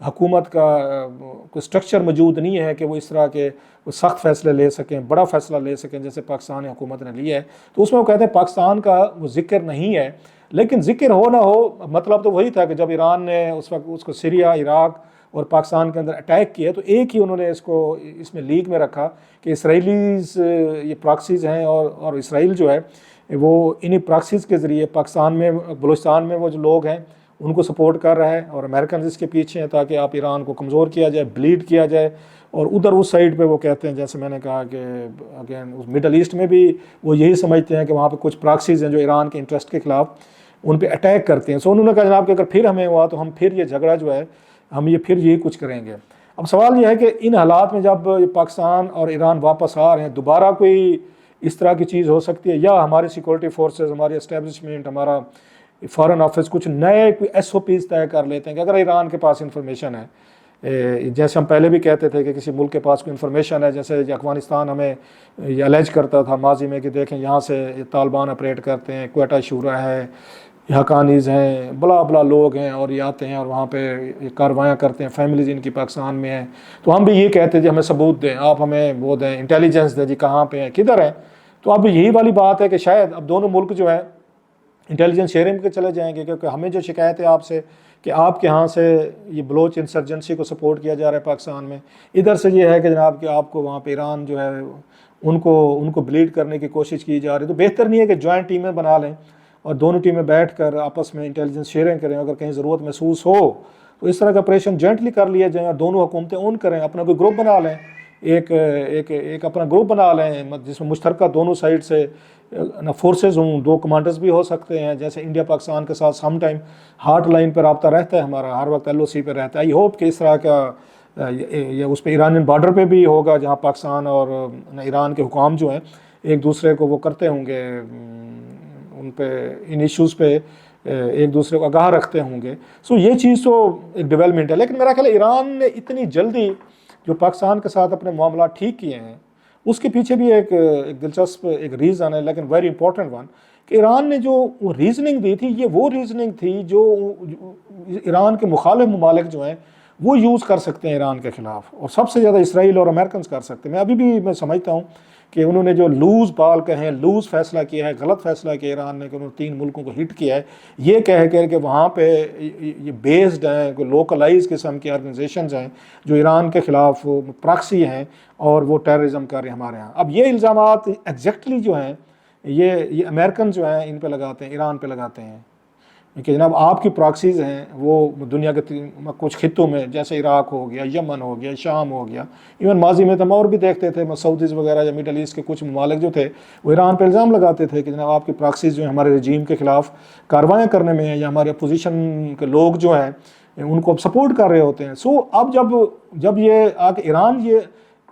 حکومت کا کوئی اسٹرکچر موجود نہیں ہے کہ وہ اس طرح کے سخت فیصلے لے سکیں، بڑا فیصلہ لے سکیں جیسے پاکستانی حکومت نے لیا ہے، تو اس میں وہ کہتے ہیں پاکستان کا وہ ذکر نہیں ہے۔ لیکن ذکر ہو نہ ہو، مطلب تو وہی تھا کہ جب ایران نے اس وقت اس کو سیریا، عراق اور پاکستان کے اندر اٹیک کیا تو ایک ہی انہوں نے اس میں لیگ میں رکھا کہ اسرائیلیز یہ پراکسیز ہیں، اور اسرائیل جو ہے وہ انہی پراکسیز کے ذریعے پاکستان میں، بلوچستان میں وہ جو لوگ ہیں ان کو سپورٹ کر رہا ہے، اور امریکنز اس کے پیچھے ہیں تاکہ آپ ایران کو کمزور کیا جائے، بلیڈ کیا جائے۔ اور ادھر اس سائڈ پہ وہ کہتے ہیں، جیسے میں نے کہا کہ اگین اس مڈل ایسٹ میں بھی وہ یہی سمجھتے ہیں کہ وہاں پہ کچھ پراکسیز ہیں جو ایران کے انٹرسٹ کے خلاف ان پہ اٹیک کرتے ہیں۔ سو انہوں نے کہا جناب کہ اگر پھر ہمیں ہوا تو ہم پھر یہ جھگڑا جو ہے ہم یہ پھر یہی کچھ کریں گے۔ اب سوال یہ ہے کہ ان حالات میں جب پاکستان اور ایران واپس آ رہے ہیں، دوبارہ کوئی اس طرح کی چیز ہو سکتی ہے، یا ہماری سیکورٹی فورسز، ہماری اسٹیبلشمنٹ، ہمارا فارن آفس کچھ نئے کوئی ایس او پیز طے کر لیتے ہیں کہ اگر ایران کے پاس انفارمیشن ہے، جیسے ہم پہلے بھی کہتے تھے کہ کسی ملک کے پاس کوئی انفارمیشن ہے، جیسے افغانستان ہمیں یہ الیج کرتا تھا ماضی میں کہ دیکھیں یہاں سے یہ طالبان آپریٹ کرتے ہیں، کوئٹہ شورا ہے، حقانیز ہیں، بلا بلا لوگ ہیں، اور یہ آتے ہیں اور وہاں پہ یہ کاروائیاں کرتے ہیں، فیملیز ان کی پاکستان میں ہیں، تو ہم بھی یہ کہتے ہیں جی ہمیں ثبوت دیں، آپ ہمیں وہ دیں، انٹیلیجنس دیں جی کہاں پہ ہیں، کدھر ہیں۔ تو اب یہی والی بات ہے کہ شاید اب دونوں ملک جو ہے انٹیلیجنس شیئرنگ کے چلے جائیں گے، کیونکہ ہمیں جو شکایت ہے آپ سے کہ آپ کے ہاں سے یہ بلوچ انسرجنسی کو سپورٹ کیا جا رہا ہے پاکستان میں، ادھر سے یہ ہے کہ جناب کہ آپ کو وہاں پہ ایران جو ہے ان کو بلیڈ کرنے کی کوشش کی جا رہی ہے۔ تو بہتر نہیں ہے کہ جوائنٹ ٹیمیں بنا لیں اور دونوں ٹیمیں بیٹھ کر آپس میں انٹیلیجنس شیئرنگ کریں، اگر کہیں ضرورت محسوس ہو تو اس طرح کا آپریشن جوائنٹلی کر لیا جائیں، اور دونوں حکومتیں اون کریں، اپنا کوئی گروپ بنا لیں، ایک اپنا گروپ بنا لیں جس میں مشترکہ دونوں سائڈ سے فورسز ہوں، دو کمانڈرز بھی ہو سکتے ہیں، جیسے انڈیا پاکستان کے ساتھ سم ٹائم ہارٹ لائن پر رابطہ رہتا ہے ہمارا، ہر وقت LOC پہ رہتا ہے۔ آئی ہوپ کہ اس طرح کا یہ اس پہ ایرانین بارڈر پہ بھی ہوگا جہاں پاکستان اور ایران کے حکام جو ہیں ایک دوسرے کو وہ کرتے ہوں گے، ان پہ ان ایشوز پہ ایک دوسرے کو آگاہ رکھتے ہوں گے۔ سو یہ چیز تو ایک ڈیولپمنٹ ہے، لیکن میرا خیال ہے ایران نے اتنی جلدی جو پاکستان کے ساتھ اپنے معاملات ٹھیک کیے ہیں اس کے پیچھے بھی ایک دلچسپ ایک ریزن ہے، لیکن ویری امپورٹنٹ ون، کہ ایران نے جو وہ ریزننگ دی تھی یہ وہ ریزننگ تھی جو ایران کے مخالف ممالک جو ہیں وہ یوز کر سکتے ہیں ایران کے خلاف، اور سب سے زیادہ اسرائیل اور امریکنز کر سکتے ہیں۔ میں ابھی بھی میں سمجھتا ہوں کہ انہوں نے جو لوز بال کہیں، لوز فیصلہ کیا ہے، غلط فیصلہ کیا ایران نے کہ انہوں نے 3 ملکوں کو ہٹ کیا ہے، یہ کہہ کر کہ وہاں پہ یہ بیسڈ ہیں، کوئی لوکلائز قسم کی آرگنائزیشنز ہیں جو ایران کے خلاف پراکسی ہیں اور وہ ٹیررزم کر رہے ہیں ہمارے ہاں۔ اب یہ الزامات ایگزیکٹلی جو ہیں یہ امریکن جو ہیں ان پہ لگاتے ہیں، ایران پہ لگاتے ہیں کہ جناب آپ کی پراکسیز ہیں وہ دنیا کے کچھ خطوں میں، جیسے عراق ہو گیا، یمن ہو گیا، شام ہو گیا، ایون ماضی میں تو ہم اور بھی دیکھتے تھے سعودیز وغیرہ یا مڈل ایسٹ کے کچھ ممالک جو تھے وہ ایران پہ الزام لگاتے تھے کہ جناب آپ کی پراکسیز جو ہیں ہمارے رجیم کے خلاف کاروائیاں کرنے میں ہیں، یا ہمارے اپوزیشن کے لوگ جو ہیں ان کو سپورٹ کر رہے ہوتے ہیں۔ سو اب جب یہ آ کے ایران یہ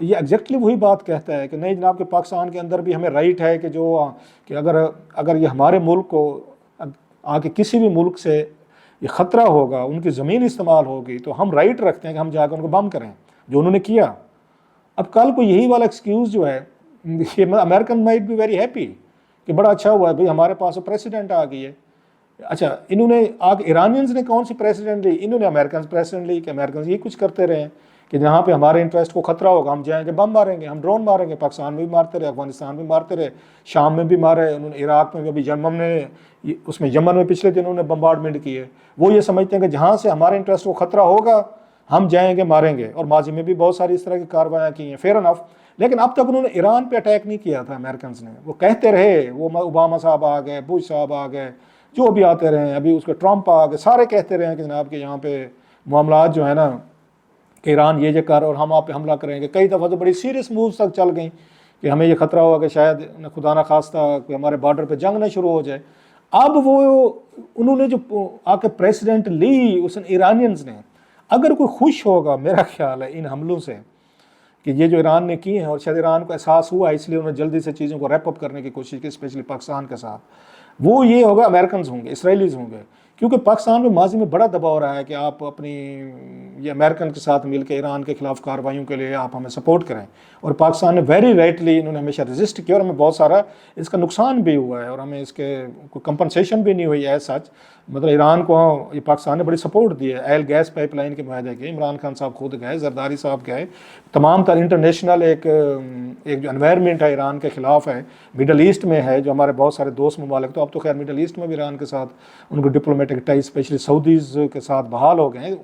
ایگزیکٹلی وہی بات کہتا ہے کہ نہیں جناب کہ پاکستان کے اندر بھی ہمیں رائٹ ہے کہ اگر یہ ہمارے ملک کو آ کے کسی بھی ملک سے یہ خطرہ ہوگا، ان کی زمین استعمال ہوگی، تو ہم رائٹ رکھتے ہیں کہ ہم جا کر ان کو بم کریں، جو انہوں نے کیا۔ اب کل کو یہی والا ایکسکیوز جو ہے، یہ American might be very happy کہ بڑا اچھا ہوا ہے بھئی ہمارے پاس پریسیڈنٹ آ گئی ہے۔ اچھا انہوں نے ایرانینز نے کون سی پریسیڈنٹ لی؟ انہوں نے امریکنز پریسیڈنٹ لی کہ امریکنز یہ کچھ کرتے رہے کہ جہاں پہ ہمارے انٹرسٹ کو خطرہ ہوگا ہم جائیں گے بم ماریں گے، ہم ڈرون ماریں گے، پاکستان میں بھی مارتے رہے، افغانستان میں مارتے رہے، شام میں بھی مارے، انہوں نے عراق میں بھی، ابھی یمن میں پچھلے دن انہوں نے بمبارڈمنٹ کیے۔ وہ یہ سمجھتے ہیں کہ جہاں سے ہمارے انٹرسٹ کو خطرہ ہوگا ہم جائیں گے ماریں گے، اور ماضی میں بھی بہت ساری اس طرح کی کاروائیاں کی ہیں، فیئر انف۔ لیکن اب تک انہوں نے ایران پہ اٹیک نہیں کیا تھا امریکنز نے، وہ کہتے رہے، وہ اوباما صاحب آ گئے، بش صاحب آ گئے، جو بھی آتے رہے ہیں، ابھی اس کے ٹرمپ آ گئے، سارے کہتے رہے ہیں کہ جناب کہ یہاں پہ معاملات جو ہے نا کہ ایران یہ کر اور ہم آپ پہ حملہ کریں گے۔ کئی دفعہ تو بڑی سیریس مووز تک چل گئیں کہ ہمیں یہ خطرہ ہوا کہ شاید خدا نہ خواستہ کہ ہمارے بارڈر پہ جنگ نہ شروع ہو جائے۔ اب انہوں نے جو آ کے پریسیڈنٹ لی اس ایرانینز نے، اگر کوئی خوش ہوگا میرا خیال ہے ان حملوں سے کہ یہ جو ایران نے کی ہیں، اور شاید ایران کو احساس ہوا اس لیے انہوں نے جلدی سے چیزوں کو ریپ اپ کرنے کی کوشش کی، اسپیشلی پاکستان کے ساتھ، وہ یہ ہوگا امریکنز ہوں گے، اسرائیلیز ہوں گے، کیونکہ پاکستان میں ماضی میں بڑا دباؤ رہا ہے کہ آپ اپنی یہ امریکن کے ساتھ مل کے ایران کے خلاف کارروائیوں کے لیے آپ ہمیں سپورٹ کریں. اور پاکستان نے ویری رائٹلی انہوں نے ہمیشہ رجسٹ کیا اور ہمیں بہت سارا اس کا نقصان بھی ہوا ہے اور ہمیں اس کے کوئی کمپنسیشن بھی نہیں ہوئی ہے سچ. مطلب ایران کو یہ پاکستان نے بڑی سپورٹ دی ہے. ایل گیس پائپ لائن کے معاہدے کے عمران خان صاحب خود گئے, زرداری صاحب گئے, تمام تر انٹرنیشنل ایک جو انوائرمنٹ ہے ایران کے خلاف ہے, مڈل ایسٹ میں ہے جو ہمارے بہت سارے دوست ممالک, تو اب تو خیر مڈل ایسٹ میں بھی ایران کے ساتھ ان کو ڈپلومیٹک ٹائی اسپیشلی سعودیز کے ساتھ بحال ہو گئے ہیں,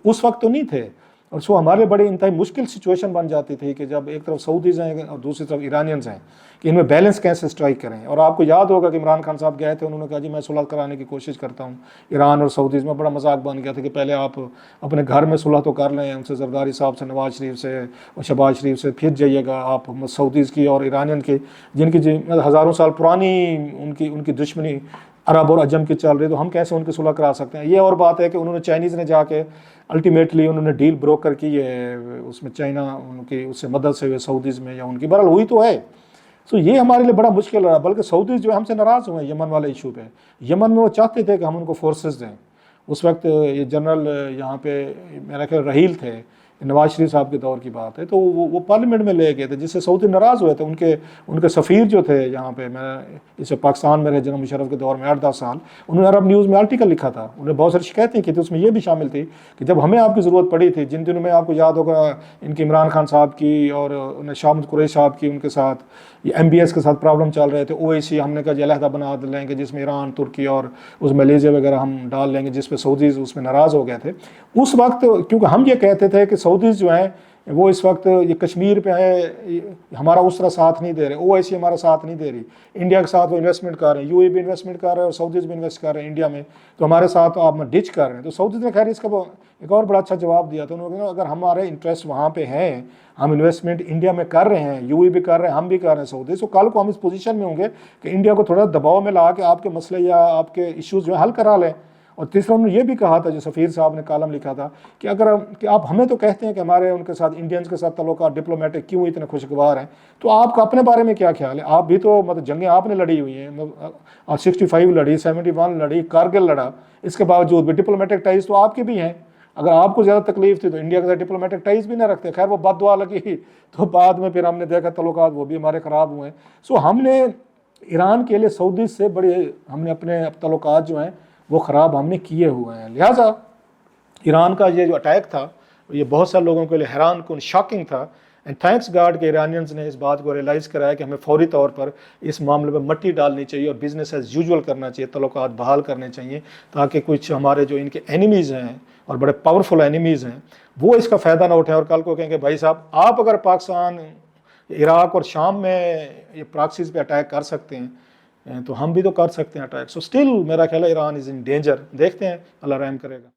اس وقت تو نہیں تھے. اور سو ہمارے بڑے انتہائی مشکل سچویشن بن جاتی تھی کہ جب ایک طرف سعودیز ہیں اور دوسری طرف ایرانینز ہیں کہ ان میں بیلنس کیسے اسٹرائک کریں. اور آپ کو یاد ہوگا کہ عمران خان صاحب گئے تھے, انہوں نے کہا جی میں صلح کرانے کی کوشش کرتا ہوں ایران اور سعودیز میں. بڑا مذاق بن گیا تھا کہ پہلے آپ اپنے گھر میں صلح تو کر لیں ان سے, زرداری صاحب سے, نواز شریف سے اور شہباز شریف سے, پھر جائیے گا آپ سعودیز کی اور ایرانین کی جن کی ہزاروں سال پرانی ان کی دشمنی عرب اور عجم کی چل رہی, تو ہم کیسے ان کی صلح کرا سکتے ہیں. یہ اور بات ہے کہ انہوں نے چائنیز نے جا کے الٹیمیٹلی انہوں نے ڈیل بروکر کی ہے اس میں, چائنا ان کی اس سے مدد سے ہوئے سعودیز میں یا ان کی بہرحال ہوئی تو ہے. سو یہ ہمارے لیے بڑا مشکل رہا, بلکہ سعودیز جو ہم سے ناراض ہوئے ہیں یمن والے ایشو پہ. یمن میں وہ چاہتے تھے کہ ہم ان کو فورسز دیں. اس وقت یہ جنرل یہاں پہ میرا خیال رحیل تھے, نواز شریف صاحب کے دور کی بات ہے, تو وہ پارلیمنٹ میں لے گئے تھے جس سے سعودی ناراض ہوئے تھے. ان کے سفیر جو تھے یہاں پہ, میں اسے پاکستان میں رہے جنرل مشرف کے دور میں 8-10 سال, انہوں نے عرب نیوز میں آرٹیکل لکھا تھا, انہوں نے بہت ساری شکایتیں کی تھی, اس میں یہ بھی شامل تھی کہ جب ہمیں آپ کی ضرورت پڑی تھی, جن دنوں میں آپ کو یاد ہوگا ان کی عمران خان صاحب کی اور شاہ محمود قریشی صاحب کی ان کے ساتھ یہ MBS کے ساتھ پرابلم چل رہے تھے, OIC ہم نے کہا جی علیحدہ بنا لیں گے جس میں ایران, ترکی اور اس ملیزیا وغیرہ ہم ڈال لیں گے, جس پہ سعودیز اس میں ناراض ہو گئے تھے. اس وقت کیونکہ ہم یہ کہتے تھے کہ سعودیز جو ہیں وہ اس وقت یہ کشمیر پہ ہے, ہمارا اس طرح ساتھ نہیں دے رہے, OIC ہمارا ساتھ نہیں دے رہی, انڈیا کے ساتھ وہ انویسٹمنٹ کر رہے ہیں, UAE بھی انویسٹمنٹ کر رہے ہیں اور سعودیز بھی انویسٹ کر رہے ہیں انڈیا میں, تو ہمارے ساتھ آپ ڈچ کر رہے ہیں. تو سعودیز نے خیر اس کا ایک اور بڑا اچھا جواب دیا تھا, انہوں نے کہا اگر ہمارے انٹرسٹ وہاں پہ ہیں, ہم انویسٹمنٹ انڈیا میں کر رہے ہیں, UAE بھی کر رہے ہیں, ہم بھی کر رہے ہیں سعودیز, تو کل کو ہم اس پوزیشن میں ہوں گے کہ انڈیا کو تھوڑا دباؤ میں لا کے آپ کے مسئلے یا آپ کے ایشوز جو ہیں حل کرا لیں. اور تیسرا انہوں نے یہ بھی کہا تھا, جو سفیر صاحب نے کالم لکھا تھا, کہ اگر کہ آپ ہمیں تو کہتے ہیں کہ ہمارے ان کے ساتھ انڈینز کے ساتھ تعلقات ڈپلومیٹک کیوں اتنے خوشگوار ہیں, تو آپ کا اپنے بارے میں کیا خیال ہے؟ آپ بھی تو مطلب جنگیں آپ نے لڑی ہوئی ہیں, 65 لڑی, 71 لڑی, کارگل لڑا, اس کے باوجود بھی ڈپلومیٹک ٹائز تو آپ کے بھی ہیں. اگر آپ کو زیادہ تکلیف تھی تو انڈیا کے ساتھ ڈپلومیٹک ٹائز بھی نہ رکھتے. خیر وہ بد دعا لگی تو بعد میں پھر ہم نے دیکھا تعلقات وہ بھی ہمارے خراب ہوئے. سو ہم نے ایران کے لیے سعودی سے بڑے ہم نے اپنے تعلقات جو ہیں وہ خراب ہم نے کیے ہوئے ہیں. لہٰذا ایران کا یہ جو اٹیک تھا یہ بہت سارے لوگوں کے لیے حیران کن, شاکنگ تھا. اینڈ تھینکس گاڈ کہ ایرانینز نے اس بات کو ریلائز کرایا کہ ہمیں فوری طور پر اس معاملے میں مٹی ڈالنی چاہیے اور بزنس ایز یوزول کرنا چاہیے, تعلقات بحال کرنے چاہیے, تاکہ کچھ ہمارے جو ان کے اینیمیز ہیں اور بڑے پاورفل اینیمیز ہیں وہ اس کا فائدہ نہ اٹھائیں اور کل کو کہیں کہ بھائی صاحب آپ اگر پاکستان, عراق اور شام میں یہ پراکسیز پہ اٹیک کر سکتے ہیں تو ہم بھی تو کر سکتے ہیں اٹیک. سو اسٹل میرا خیال ہے ایران از ان ڈینجر. دیکھتے ہیں, اللہ رحم کرے گا.